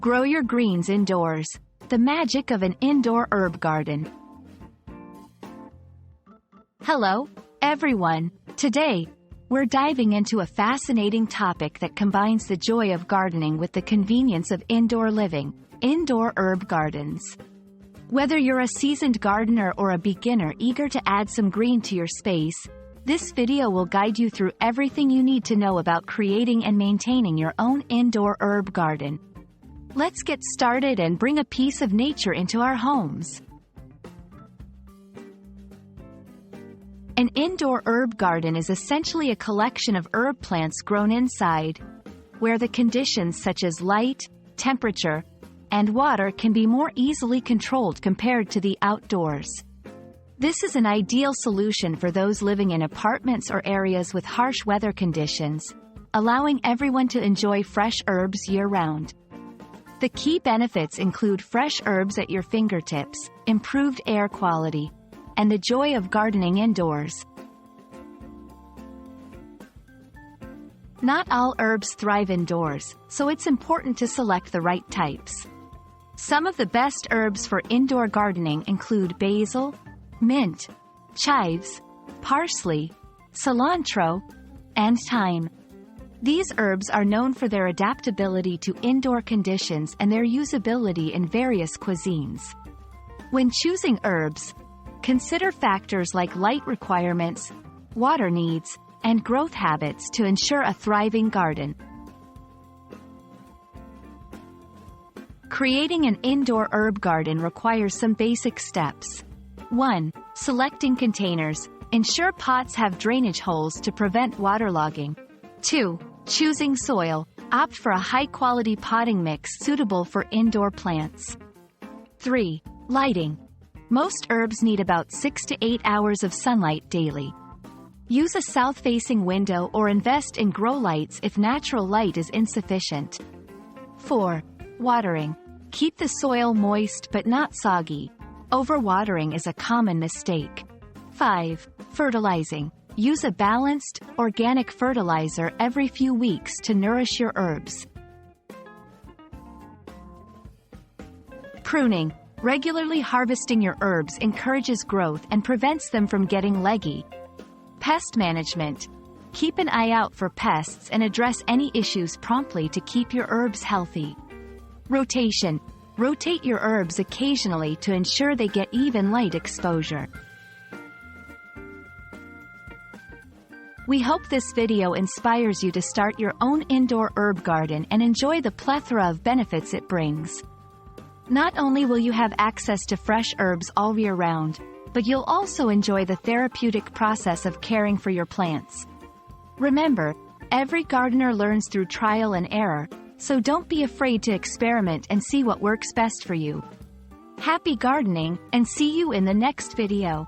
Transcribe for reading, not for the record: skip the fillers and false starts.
Grow your greens indoors. The magic of an indoor herb garden. Hello, everyone. Today, we're diving into a fascinating topic that combines the joy of gardening with the convenience of indoor living: indoor herb gardens. Whether you're a seasoned gardener or a beginner eager to add some green to your space, this video will guide you through everything you need to know about creating and maintaining your own indoor herb garden. Let's get started and bring a piece of nature into our homes. An indoor herb garden is essentially a collection of herb plants grown inside, where the conditions such as light, temperature, and water can be more easily controlled compared to the outdoors. This is an ideal solution for those living in apartments or areas with harsh weather conditions, allowing everyone to enjoy fresh herbs year-round. The key benefits include fresh herbs at your fingertips, improved air quality, and the joy of gardening indoors. Not all herbs thrive indoors, so it's important to select the right types. Some of the best herbs for indoor gardening include basil, mint, chives, parsley, cilantro, and thyme. These herbs are known for their adaptability to indoor conditions and their usability in various cuisines. When choosing herbs, consider factors like light requirements, water needs, and growth habits to ensure a thriving garden. Creating an indoor herb garden requires some basic steps. 1. Selecting containers. Ensure pots have drainage holes to prevent waterlogging. 2. Choosing soil. Opt for a high-quality potting mix suitable for indoor plants. 3. Lighting. Most herbs need about 6 to 8 hours of sunlight daily. Use a south-facing window or invest in grow lights if natural light is insufficient. 4. Watering. Keep the soil moist but not soggy. Overwatering is a common mistake. 5. Fertilizing. Use a balanced, organic fertilizer every few weeks to nourish your herbs. Pruning. Regularly harvesting your herbs encourages growth and prevents them from getting leggy. Pest management. Keep an eye out for pests and address any issues promptly to keep your herbs healthy. Rotation. Rotate your herbs occasionally to ensure they get even light exposure. We hope this video inspires you to start your own indoor herb garden and enjoy the plethora of benefits it brings. Not only will you have access to fresh herbs all year round, but you'll also enjoy the therapeutic process of caring for your plants. Remember, every gardener learns through trial and error, so don't be afraid to experiment and see what works best for you. Happy gardening, and see you in the next video.